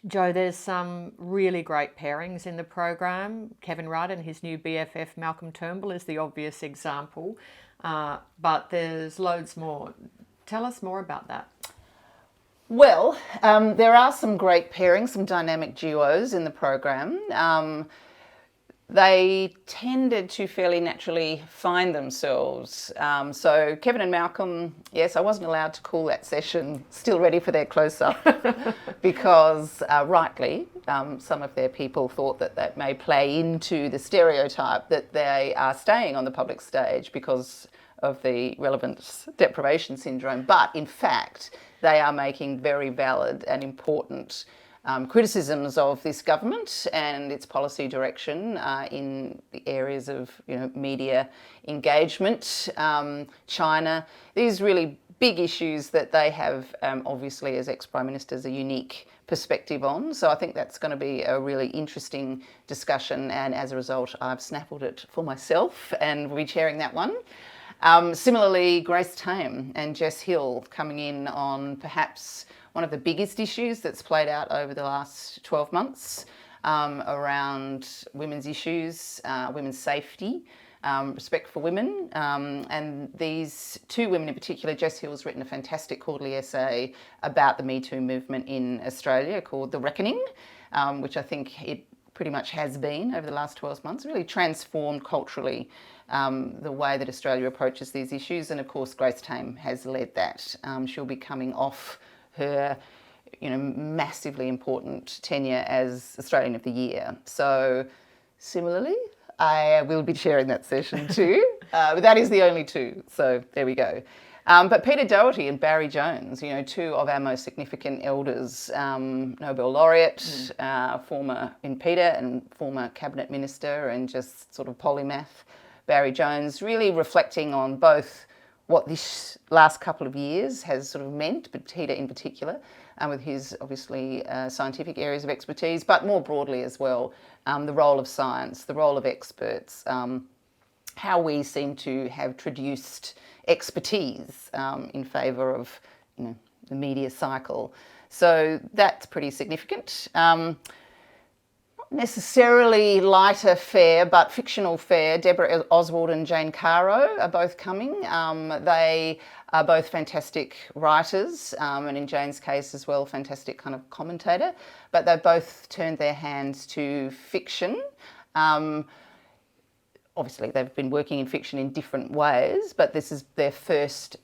Jo, there's some really great pairings in the program. Kevin Rudd and his new BFF Malcolm Turnbull is the obvious example, but there's loads more. Tell us more about that. Well, there are some great pairings, some dynamic duos in the program. They tended to fairly naturally find themselves. So Kevin and Malcolm, yes, I wasn't allowed to call that session Still Ready for Their Close-Up because rightly some of their people thought that that may play into the stereotype that they are staying on the public stage because of the relevance deprivation syndrome. But in fact, they are making very valid and important criticisms of this government and its policy direction in the areas of media engagement, China, these really big issues that they have obviously as ex-Prime Ministers a unique perspective on. So I think that's going to be a really interesting discussion, and as a result I've snaffled it for myself and will be chairing that one. Similarly, Grace Tame and Jess Hill coming in on perhaps one of the biggest issues that's played out over the last 12 months around women's issues, women's safety, respect for women. And these two women in particular, Jess Hill's written a fantastic quarterly essay about the Me Too movement in Australia called The Reckoning, which I think it pretty much has been over the last 12 months, really transformed culturally the way that Australia approaches these issues. And of course, Grace Tame has led that. She'll be coming off her massively important tenure as Australian of the Year. So similarly, I will be chairing that session too. But that is the only two. So there we go. But Peter Doherty and Barry Jones, two of our most significant elders, Nobel laureate, former in Peter and former cabinet minister, and just sort of polymath, Barry Jones, really reflecting on both what this last couple of years has sort of meant, but Peter in particular, with his obviously scientific areas of expertise, but more broadly as well, the role of science, the role of experts, how we seem to have traduced expertise in favour of the media cycle. So that's pretty significant. Not necessarily lighter fare, but fictional fare. Deborah Oswald and Jane Caro are both coming. They are both fantastic writers, and in Jane's case as well, fantastic kind of commentator. But they both turned their hands to fiction. Obviously, they've been working in fiction in different ways, but this is their first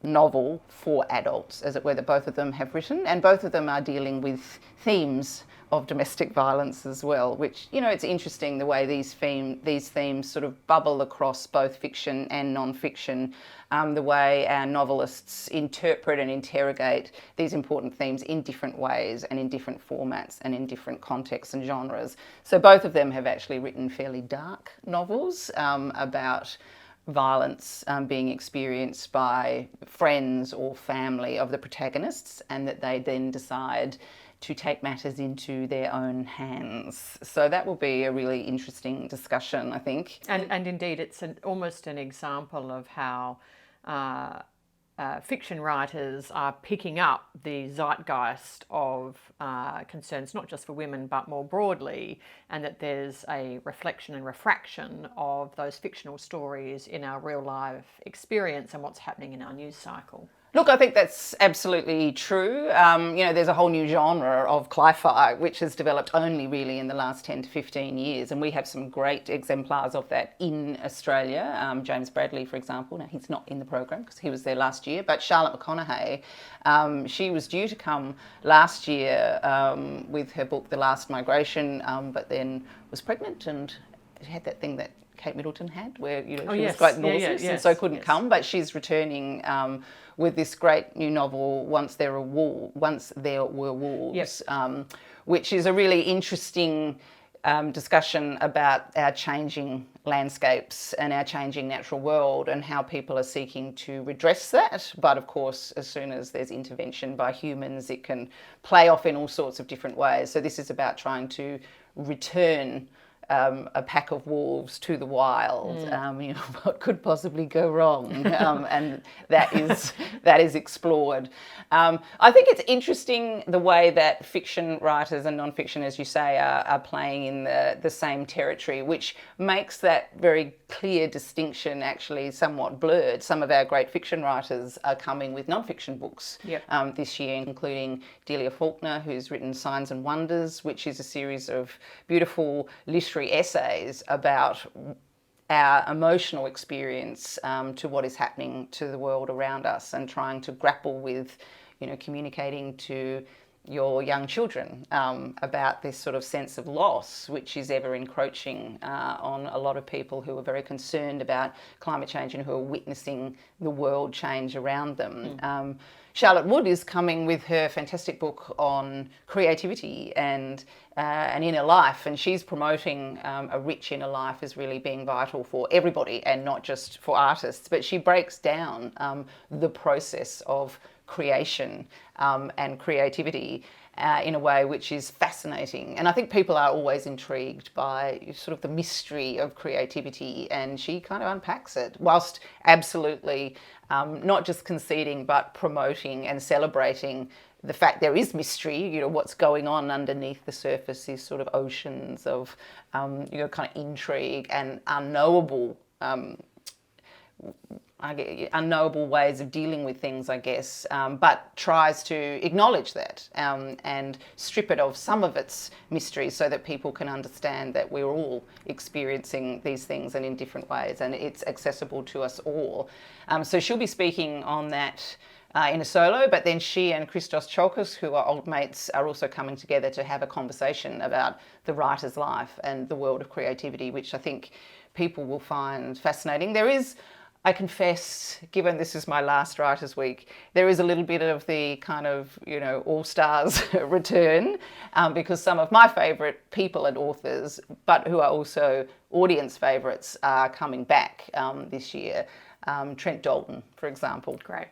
novel for adults, as it were, that both of them have written, and both of them are dealing with themes of domestic violence as well, which, it's interesting the way these themes sort of bubble across both fiction and non-fiction, the way our novelists interpret and interrogate these important themes in different ways and in different formats and in different contexts and genres. So both of them have actually written fairly dark novels about violence being experienced by friends or family of the protagonists, and that they then decide to take matters into their own hands. So that will be a really interesting discussion, I think. And indeed, it's almost an example of how fiction writers are picking up the zeitgeist of concerns, not just for women, but more broadly, and that there's a reflection and refraction of those fictional stories in our real life experience and what's happening in our news cycle. Look, I think that's absolutely true. There's a whole new genre of cli-fi which has developed only really in the last 10 to 15 years, and we have some great exemplars of that in Australia. James Bradley, for example. Now, he's not in the program because he was there last year, but Charlotte McConaughey, she was due to come last year with her book The Last Migration, but then was pregnant and had that thing that Kate Middleton had, where she was quite nauseous and so couldn't come. But she's returning with this great new novel, Once There Were Wolves, which is a really interesting discussion about our changing landscapes and our changing natural world and how people are seeking to redress that. But of course, as soon as there's intervention by humans, it can play off in all sorts of different ways. So this is about trying to return a pack of wolves to the wild. You know, what could possibly go wrong? And that is explored. I think it's interesting the way that fiction writers and non-fiction, as you say, are playing in the same territory, which makes that very clear distinction actually somewhat blurred. Some of our great fiction writers are coming with non-fiction books this year, including Delia Faulkner, who's written Signs and Wonders, which is a series of beautiful literary essays about our emotional experience to what is happening to the world around us, and trying to grapple with, you know, communicating to your young children about this sort of sense of loss, which is ever encroaching on a lot of people who are very concerned about climate change and who are witnessing the world change around them. Charlotte Wood is coming with her fantastic book on creativity and an inner life, and she's promoting a rich inner life as really being vital for everybody and not just for artists. But she breaks down the process of creation and creativity in a way which is fascinating. And I think people are always intrigued by sort of the mystery of creativity, and she kind of unpacks it, whilst absolutely not just conceding but promoting and celebrating the fact there is mystery. You know, what's going on underneath the surface is sort of oceans of you know, kind of intrigue and unknowable ways of dealing with things, I guess, but tries to acknowledge that and strip it of some of its mystery so that people can understand that we're all experiencing these things and in different ways, and it's accessible to us all. So she'll be speaking on that in a solo, but then she and Christos Chalkis, who are old mates, are also coming together to have a conversation about the writer's life and the world of creativity, which I think people will find fascinating. There is, I confess, given this is my last Writers' Week, there is a little bit of the kind of, you know, all-stars return, because some of my favourite people and authors, but who are also audience favourites, are coming back this year. Trent Dalton, for example. Great.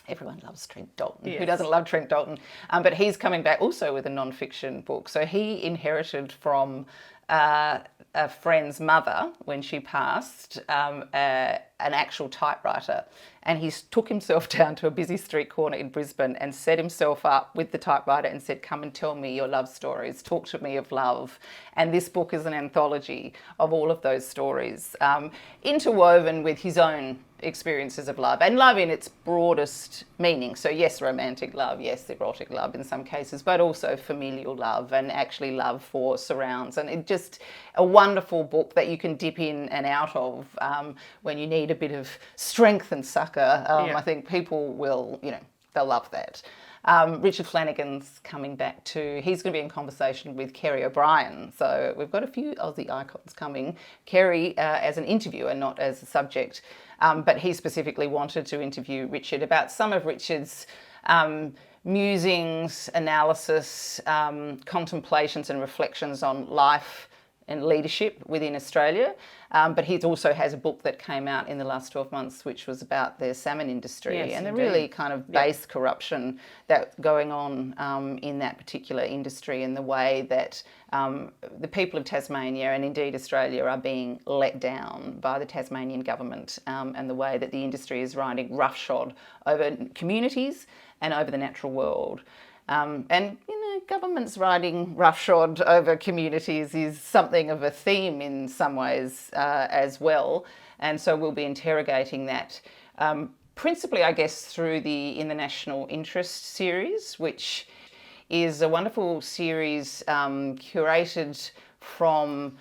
Everyone loves Trent Dalton. Yes. Who doesn't love Trent Dalton? But he's coming back also with a non-fiction book. So he inherited from a friend's mother, when she passed, an actual typewriter, and he took himself down to a busy street corner in Brisbane and set himself up with the typewriter and said, "Come and tell me your love stories, talk to me of love." And this book is an anthology of all of those stories, interwoven with his own experiences of love, and love in its broadest meaning. So yes, romantic love, yes, erotic love in some cases, but also familial love and actually love for surrounds. And it just a wonderful book that you can dip in and out of when you need a bit of strength and succour. I think people will, you know, they'll love that. Richard Flanagan's coming back too. He's going to be in conversation with Kerry O'Brien. So we've got a few Aussie icons coming. Kerry as an interviewer, not as a subject. But he specifically wanted to interview Richard about some of Richard's musings, analysis, contemplations and reflections on life and leadership within Australia. But he also has a book that came out in the last 12 months, which was about the salmon industry and the really kind of base corruption that's going on in that particular industry, and the way that the people of Tasmania and indeed Australia are being let down by the Tasmanian government, and the way that the industry is riding roughshod over communities and over the natural world. And, you know, governments riding roughshod over communities is something of a theme in some ways as well. And so we'll be interrogating that principally, I guess, through the In the National Interest series, which is a wonderful series curated from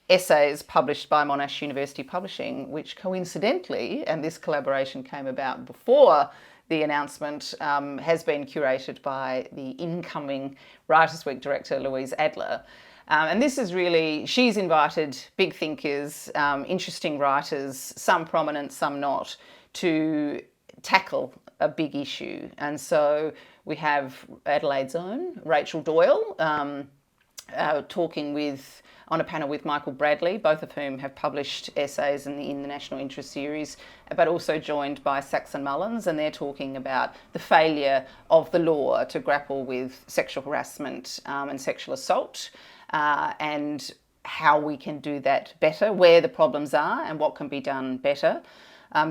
essays published by Monash University Publishing, which coincidentally, and this collaboration came about before the announcement, has been curated by the incoming Writers' Week director, Louise Adler. And this is really, she's invited big thinkers, interesting writers, some prominent, some not, to tackle a big issue. And so we have Adelaide's own Rachel Doyle talking on a panel with Michael Bradley, both of whom have published essays in the National Interest series, but also joined by Saxon Mullins, and they're talking about the failure of the law to grapple with sexual harassment and sexual assault, and how we can do that better, where the problems are and what can be done better.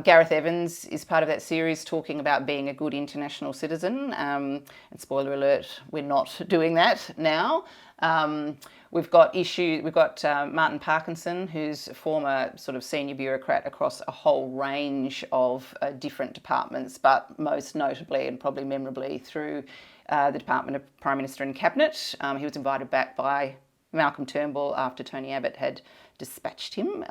Gareth Evans is part of that series talking about being a good international citizen. And spoiler alert, we're not doing that now. We've got Martin Parkinson, who's a former sort of senior bureaucrat across a whole range of different departments, but most notably and probably memorably through the Department of Prime Minister and Cabinet. He was invited back by Malcolm Turnbull after Tony Abbott had dispatched him,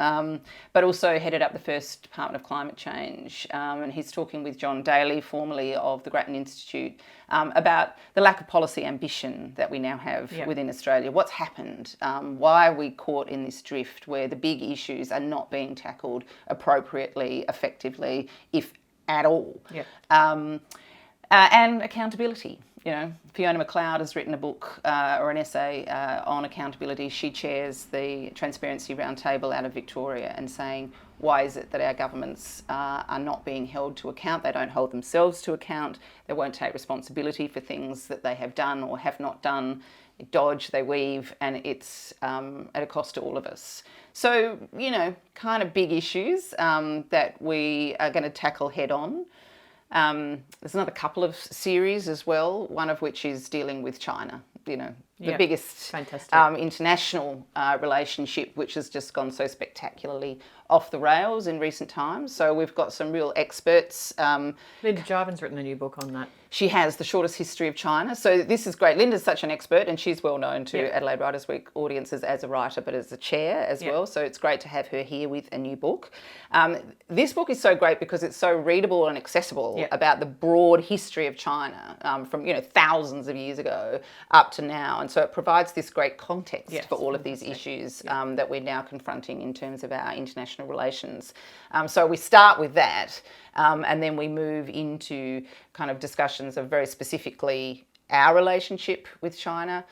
but also headed up the first Department of Climate Change. And he's talking with John Daly, formerly of the Grattan Institute, about the lack of policy ambition that we now have within Australia. What's happened? Why are we caught in this drift where the big issues are not being tackled appropriately, effectively, if at all? And accountability. You know, Fiona McLeod has written a book or an essay on accountability. She chairs the Transparency Roundtable out of Victoria and saying, why is it that our governments are not being held to account? They don't hold themselves to account. They won't take responsibility for things that they have done or have not done. They dodge, they weave, and it's at a cost to all of us. So, you know, kind of big issues that we are going to tackle head on. There's another couple of series as well, one of which is dealing with China, you know, the biggest international relationship, which has just gone so spectacularly off the rails in recent times. So we've got some real experts. Linda Jarvin's written a new book on that. She has, The Shortest History of China. So this is great. Linda's such an expert, and she's well known to Adelaide Writers Week audiences as a writer, but as a chair as well. So it's great to have her here with a new book. This book is so great because it's so readable and accessible about the broad history of China from, you know, thousands of years ago up to now. And so it provides this great context for all of these issues that we're now confronting in terms of our international relations. So we start with that, and then we move into kind of discussions of very specifically our relationship with China,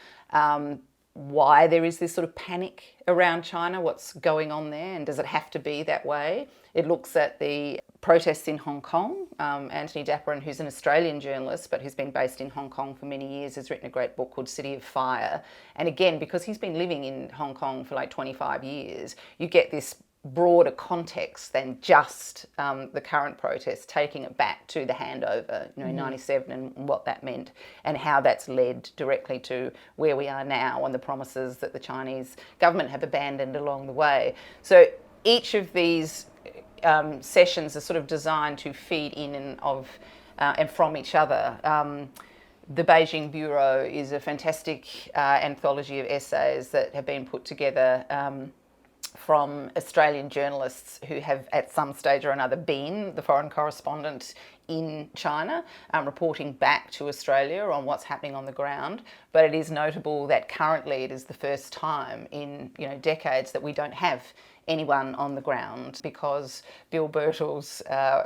why there is this sort of panic around China, what's going on there, and does it have to be that way? It looks at the protests in Hong Kong. Anthony Dapperin, who's an Australian journalist but who's been based in Hong Kong for many years, has written a great book called City of Fire. And again, because he's been living in Hong Kong for like 25 years, you get this broader context than just the current protests, taking it back to the handover, you know, in 97 and what that meant and how that's led directly to where we are now and the promises that the Chinese government have abandoned along the way. So each of these sessions are sort of designed to feed in and from each other. The Beijing Bureau is a fantastic anthology of essays that have been put together from Australian journalists who have at some stage or another been the foreign correspondent in China, reporting back to Australia on what's happening on the ground. But it is notable that currently it is the first time in, you know, decades that we don't have anyone on the ground, because Bill Birtles,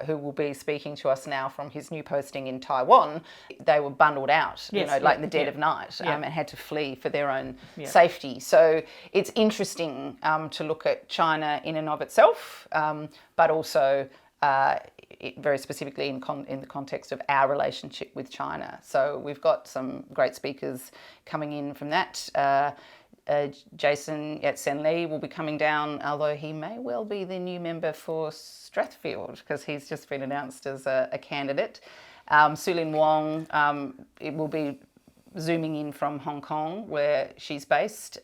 who will be speaking to us now from his new posting in Taiwan, they were bundled out, like in the dead of night, and had to flee for their own safety. So it's interesting to look at China in and of itself, but also very specifically in the context of our relationship with China. So we've got some great speakers coming in from that. Jason Yat-Sen-Lee will be coming down, although he may well be the new member for Strathfield because he's just been announced as a candidate. Sulin Wong it will be zooming in from Hong Kong where she's based.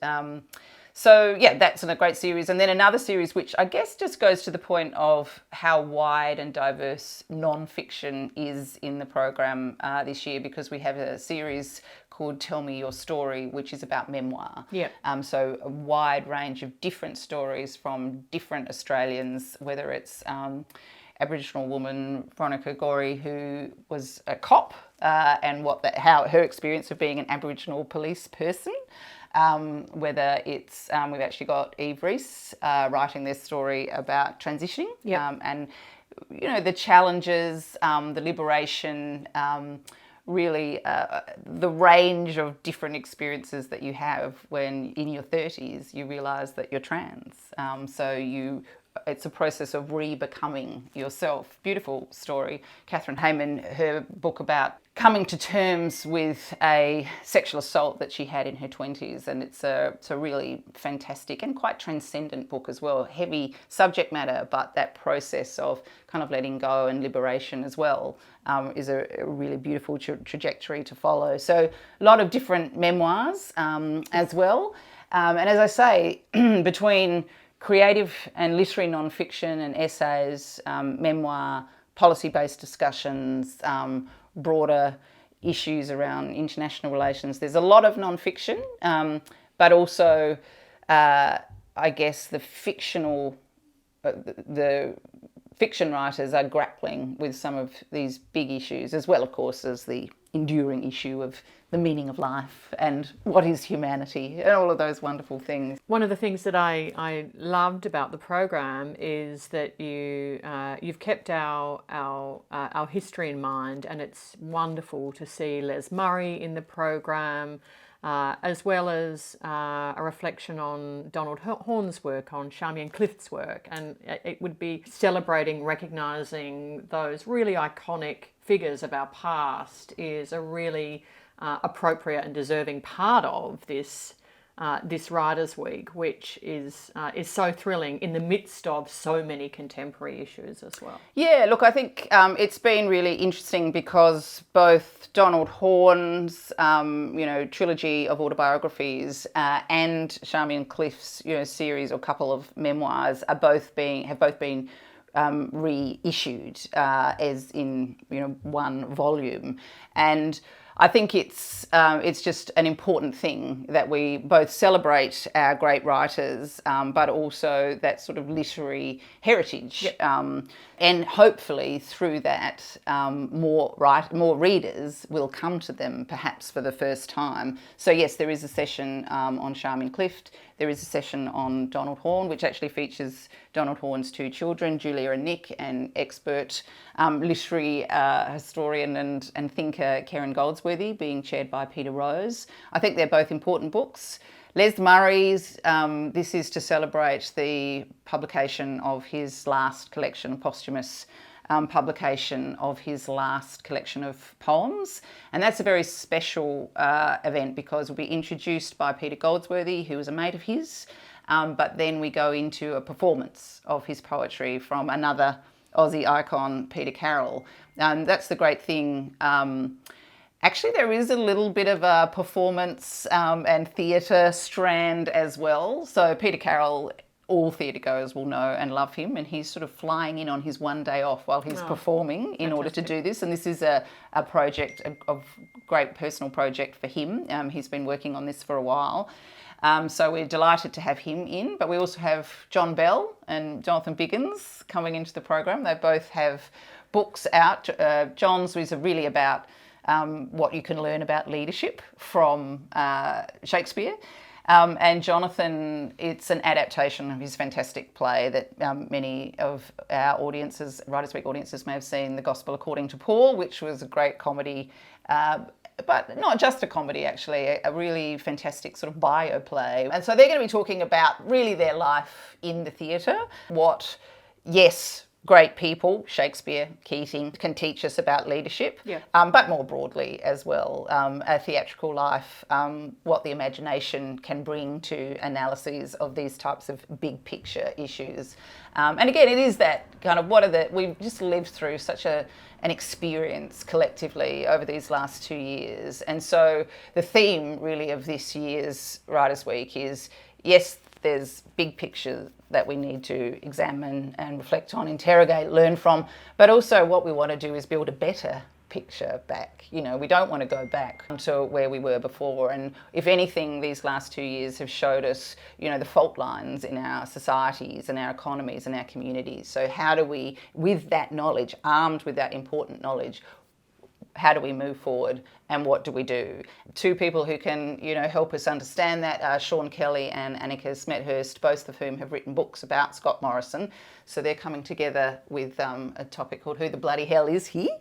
So yeah, that's a great series. And then another series which I guess just goes to the point of how wide and diverse non-fiction is in the program this year, because we have a series called Tell Me Your Story, which is about memoir. So a wide range of different stories from different Australians, whether it's Aboriginal woman Veronica Gorey, who was a cop, and how her experience of being an Aboriginal police person. Whether it's, we've actually got Eve Reese writing this story about transitioning and, you know, the challenges, the liberation, really the range of different experiences that you have when in your 30s you realise that you're trans. It's a process of re-becoming yourself. Beautiful story. Catherine Hayman, her book about coming to terms with a sexual assault that she had in her 20s. And it's a really fantastic and quite transcendent book as well. Heavy subject matter, but that process of kind of letting go and liberation as well is a really beautiful trajectory to follow. So a lot of different memoirs as well. And as I say, between creative and literary non-fiction and essays, memoir, policy-based discussions, broader issues around international relations. There's a lot of non-fiction, but also, I guess, the fiction writers are grappling with some of these big issues, as well, of course, as the enduring issue of the meaning of life and what is humanity and all of those wonderful things. One of the things that I loved about the program is that you've kept our history in mind, and it's wonderful to see Les Murray in the program, as well as a reflection on Donald Horne's work, on Charmian Clift's work, and it would be celebrating, recognising those really iconic figures of our past is a really appropriate and deserving part of this Writers' Week, which is so thrilling in the midst of so many contemporary issues as well. Yeah, look, I think it's been really interesting because both Donald Horne's trilogy of autobiographies and Charmian Clift's series or couple of memoirs have both been reissued as in one volume, and I think it's just an important thing that we both celebrate our great writers, but also that sort of literary heritage. Yep. And hopefully through that, more readers will come to them perhaps for the first time. So yes, there is a session on Charmian Clift. There is a session on Donald Horne, which actually features Donald Horne's two children, Julia and Nick, and expert literary historian and thinker Karen Goldsworthy, being chaired by Peter Rose. I think they're both important books. Les Murray's, this is to celebrate the publication of his last collection, posthumous publication of his last collection of poems. And that's a very special event because we'll be introduced by Peter Goldsworthy, who was a mate of his, but then we go into a performance of his poetry from another Aussie icon, Peter Carroll. That's the great thing. Actually, there is a little bit of a performance and theatre strand as well. So Peter Carroll, all theatre goers will know and love him, and he's sort of flying in on his one day off while he's performing in order to do this. And this is a project, a great personal project for him. He's been working on this for a while. So we're delighted to have him in, but we also have John Bell and Jonathan Biggins coming into the program. They both have books out. John's was really about what you can learn about leadership from Shakespeare. And Jonathan, it's an adaptation of his fantastic play that many of our audiences, Writers' Week audiences, may have seen, The Gospel According to Paul, which was a great comedy, but not just a comedy, actually, a really fantastic sort of bio play. And so they're going to be talking about really their life in the theatre, what, yes, great people, Shakespeare, Keating, can teach us about leadership, but more broadly as well, a theatrical life, what the imagination can bring to analyses of these types of big picture issues. And again, it is that kind of we've just lived through such an experience collectively over these last 2 years. And so the theme really of this year's Writers' Week is, yes, there's big pictures that we need to examine and reflect on, interrogate, learn from, but also what we want to do is build a better picture back. We don't want to go back to where we were before. And if anything, these last 2 years have showed us, the fault lines in our societies and our economies and our communities. So how do we, with that knowledge, armed with that important knowledge, how do we move forward and what do we do? Two people who can, help us understand that are Sean Kelly and Annika Smethurst, both of whom have written books about Scott Morrison. So they're coming together with a topic called Who the Bloody Hell Is He?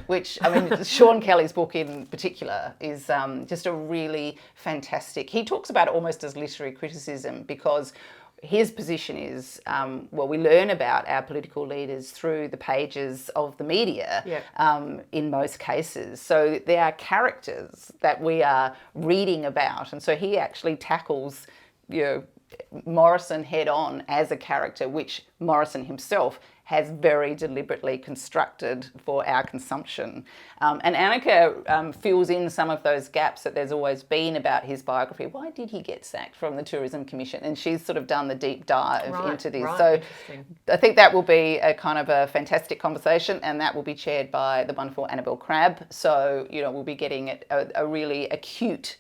Which, Sean Kelly's book in particular is just a really fantastic, he talks about it almost as literary criticism because his position is, well, we learn about our political leaders through the pages of the media, in most cases. So they are characters that we are reading about. And so he actually tackles, Morrison head on as a character, which Morrison himself has very deliberately constructed for our consumption. And Annika fills in some of those gaps that there's always been about his biography. Why did he get sacked from the Tourism Commission? And she's sort of done the deep dive into this. So I think that will be a kind of a fantastic conversation, and that will be chaired by the wonderful Annabelle Crabb. So, we'll be getting a really acute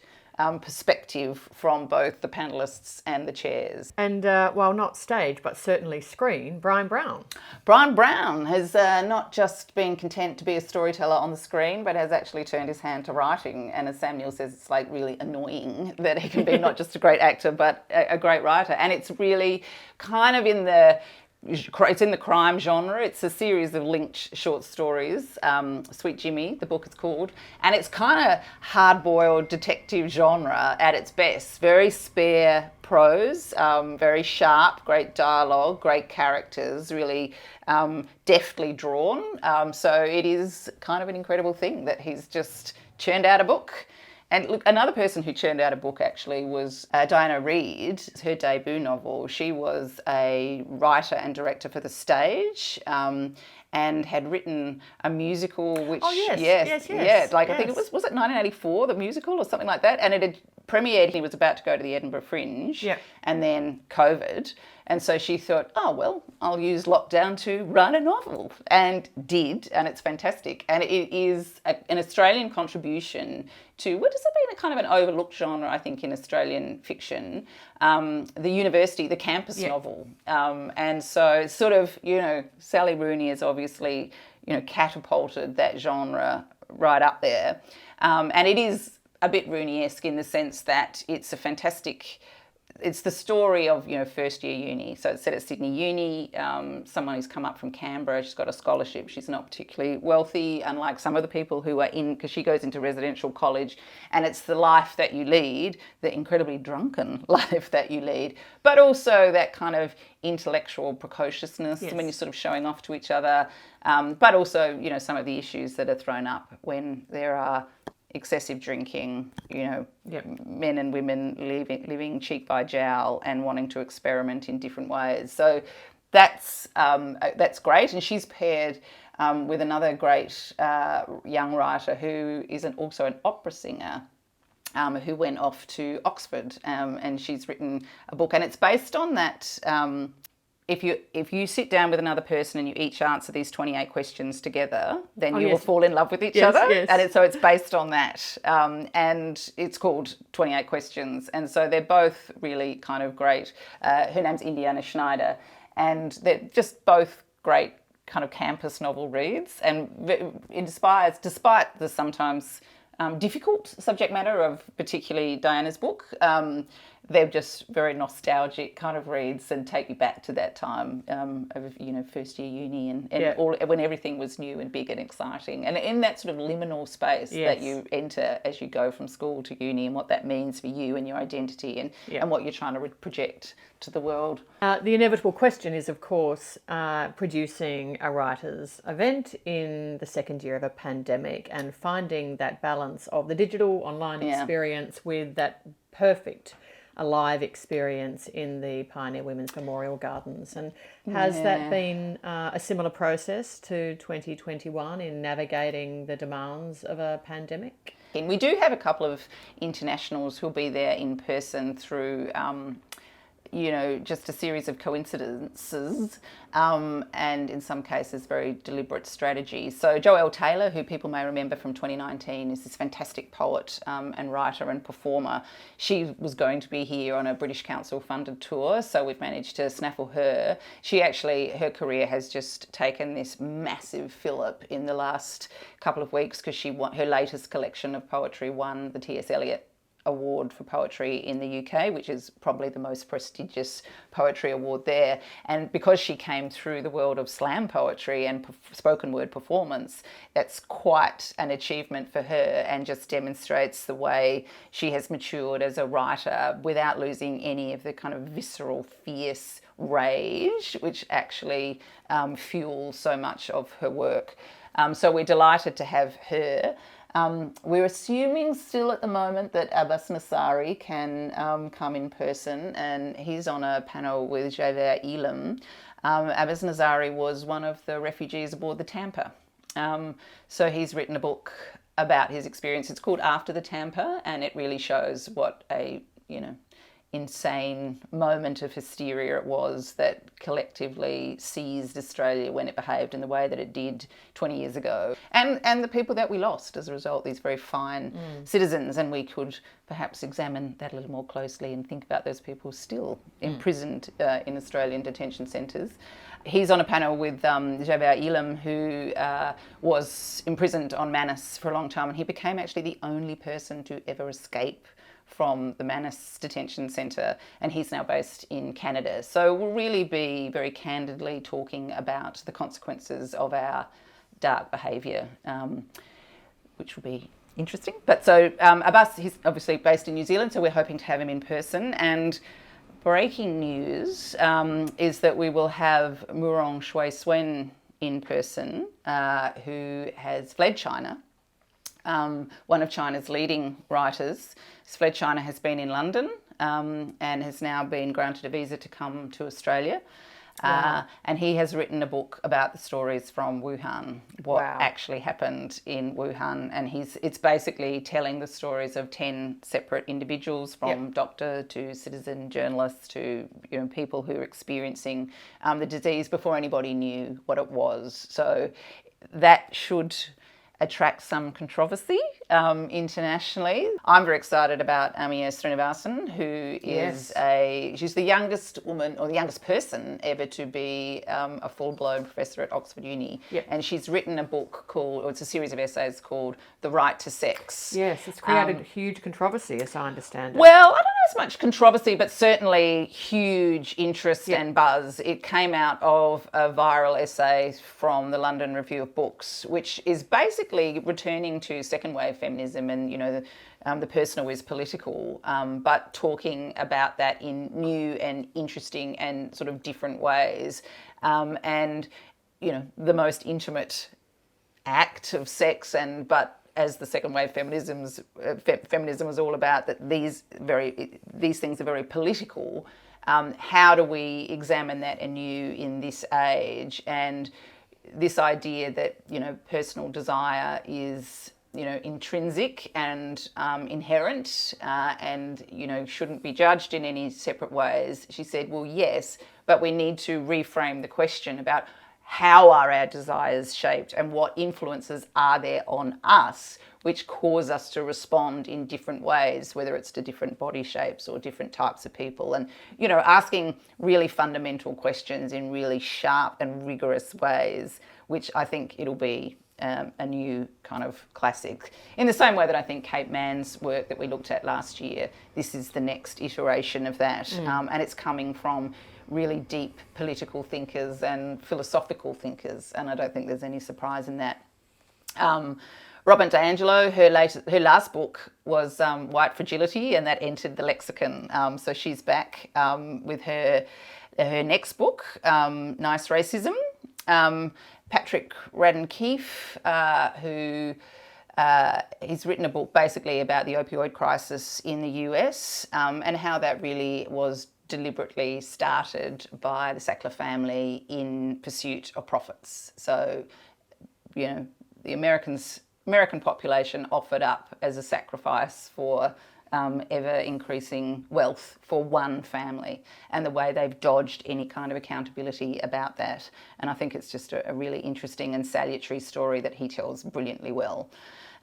perspective from both the panellists and the chairs. And while not stage, but certainly screen, Brian Brown. Brian Brown has not just been content to be a storyteller on the screen, but has actually turned his hand to writing. And as Samuel says, it's like really annoying that he can be not just a great actor, but a great writer. And it's really kind of it's in the crime genre. It's a series of linked short stories. Sweet Jimmy, the book is called. And it's kind of hard-boiled detective genre at its best. Very spare prose, very sharp, great dialogue, great characters, really deftly drawn. So it is kind of an incredible thing that he's just churned out a book. And look, another person who churned out a book actually was Diana Reid. Her debut novel. She was a writer and director for the stage, and had written a musical which... Oh, yes. I think it was it 1984, the musical or something like that? And it had premiered, he was about to go to the Edinburgh Fringe, and then COVID. And so she thought, oh, well, I'll use lockdown to write a novel. And did, and it's fantastic. And it is an Australian contribution to what has been a kind of an overlooked genre, I think, in Australian fiction, the university, the campus novel. And so it's sort of, Sally Rooney has obviously, catapulted that genre right up there. And it is a bit Rooney-esque in the sense that it's a fantastic... It's the story of, first year uni. So it's set at Sydney Uni, someone who's come up from Canberra, she's got a scholarship, she's not particularly wealthy, unlike some of the people who are because she goes into residential college, and it's the life that you lead, the incredibly drunken life that you lead, but also that kind of intellectual precociousness when you're sort of showing off to each other, but also, some of the issues that are thrown up when there are excessive drinking, men and women living cheek by jowl and wanting to experiment in different ways. So that's great. And she's paired with another great young writer who is also an opera singer, who went off to Oxford, and she's written a book, and it's based on that. If you sit down with another person and you each answer these 28 questions together, then you will fall in love with each other. Yes. And so it's based on that. And it's called 28 Questions. And so they're both really kind of great. Her name's Indiana Schneider. And they're just both great kind of campus novel reads. And despite the sometimes difficult subject matter of particularly Diana's book, they're just very nostalgic kind of reads and take you back to that time of first year uni and all, when everything was new and big and exciting, and in that sort of liminal space that you enter as you go from school to uni, and what that means for you and your identity and what you're trying to project to the world. The inevitable question is, of course, producing a writers' event in the second year of a pandemic and finding that balance of the digital online experience with that perfect a live experience in the Pioneer Women's Memorial Gardens. And has that been a similar process to 2021 in navigating the demands of a pandemic? We do have a couple of internationals who'll be there in person through just a series of coincidences, and in some cases very deliberate strategy. So Joelle Taylor, who people may remember from 2019, is this fantastic poet and writer and performer. She was going to be here on a British Council funded tour, so we've managed to snaffle her. Her career has just taken this massive fillip in the last couple of weeks because her latest collection of poetry won the T.S. Eliot award for poetry in the UK, which is probably the most prestigious poetry award there. And because she came through the world of slam poetry and spoken word performance, that's quite an achievement for her, and just demonstrates the way she has matured as a writer without losing any of the kind of visceral, fierce rage which actually fuels so much of her work. So we're delighted to have her. We're assuming still at the moment that Abbas Nassari can come in person, and he's on a panel with Javier Elam. Abbas Nassari was one of the refugees aboard the Tampa. So he's written a book about his experience. It's called After the Tampa, and it really shows what a, insane moment of hysteria it was that collectively seized Australia when it behaved in the way that it did 20 years ago. And the people that we lost as a result, these very fine citizens. And we could perhaps examine that a little more closely and think about those people still imprisoned in Australian detention centres. He's on a panel with Javier Elam, who was imprisoned on Manus for a long time, and he became actually the only person to ever escape from the Manus detention centre, and he's now based in Canada. So we'll really be very candidly talking about the consequences of our dark behaviour, which will be interesting. But so Abbas, he's obviously based in New Zealand, so we're hoping to have him in person. And breaking news is that we will have Murong Shui Suen in person, who has fled China. One of China's leading writers. He's fled China, has been in London, and has now been granted a visa to come to Australia. Wow. And he has written a book about the stories from Wuhan, what actually happened in Wuhan. And it's basically telling the stories of 10 separate individuals, from doctor to citizen journalists to people who are experiencing the disease before anybody knew what it was. So that should attract some controversy internationally. I'm very excited about Amiya Srinivasan, who is she's the youngest woman, or the youngest person ever to be a full-blown professor at Oxford Uni. And she's written a book called, or it's a series of essays called The Right to Sex. Yes, it's created huge controversy, as I understand it. Well, I don't know as much controversy, but certainly huge interest and buzz. It came out of a viral essay from the London Review of Books, which is basically returning to second wave feminism and the personal is political, but talking about that in new and interesting and sort of different ways, and the most intimate act of sex, but as the second wave feminism is all about, that these things are very political. How do we examine that anew in this age? And this idea that personal desire is intrinsic and inherent, and shouldn't be judged in any separate ways. She said, well, yes, but we need to reframe the question about how are our desires shaped and what influences are there on us which cause us to respond in different ways, whether it's to different body shapes or different types of people. And, asking really fundamental questions in really sharp and rigorous ways, which I think it'll be a new kind of classic. In the same way that I think Kate Mann's work that we looked at last year, this is the next iteration of that. And it's coming from really deep political thinkers and philosophical thinkers, and I don't think there's any surprise in that. Robin DiAngelo, her last book was White Fragility, and that entered the lexicon. So she's back with her next book, Nice Racism. Patrick Radden Keefe, who he's written a book basically about the opioid crisis in the US, and how that really was deliberately started by the Sackler family in pursuit of profits. So, the American population offered up as a sacrifice for ever increasing wealth for one family, and the way they've dodged any kind of accountability about that. And I think it's just a really interesting and salutary story that he tells brilliantly well.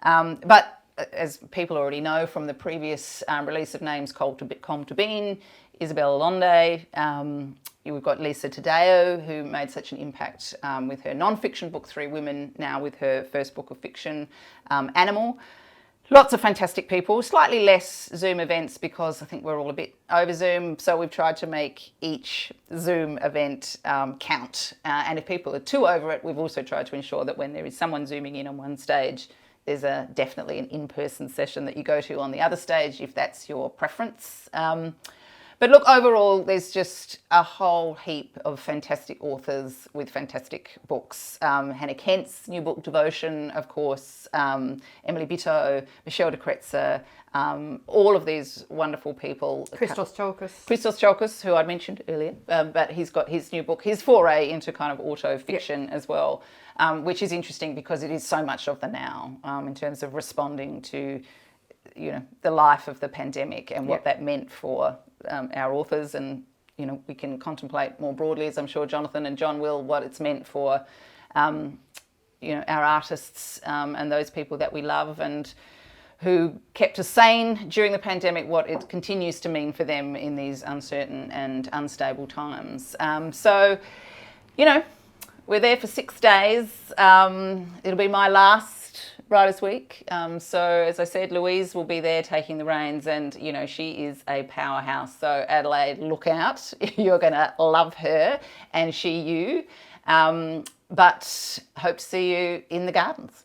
But as people already know from the previous release of Names Come to Being, Isabel Allende, we've got Lisa Taddeo, who made such an impact with her non-fiction book, Three Women, now with her first book of fiction, Animal. Lots of fantastic people, slightly less Zoom events because I think we're all a bit over Zoom. So we've tried to make each Zoom event count. And if people are too over it, we've also tried to ensure that when there is someone Zooming in on one stage, there's definitely an in-person session that you go to on the other stage if that's your preference. But look, overall, there's just a whole heap of fantastic authors with fantastic books. Hannah Kent's new book, Devotion, of course, Emily Bitto, Michelle de Kretzer, all of these wonderful people. Christos Tsiolkas, who I'd mentioned earlier, but he's got his new book, his foray into kind of auto-fiction as well, which is interesting because it is so much of the now in terms of responding to, the life of the pandemic and what that meant for our authors, and we can contemplate more broadly, as I'm sure Jonathan and John will, what it's meant for our artists and those people that we love and who kept us sane during the pandemic, what it continues to mean for them in these uncertain and unstable times. So we're there for 6 days. It'll be my last Writers' Week. So as I said, Louise will be there taking the reins, and she is a powerhouse. So Adelaide, look out. You're going to love her and she you. But hope to see you in the gardens.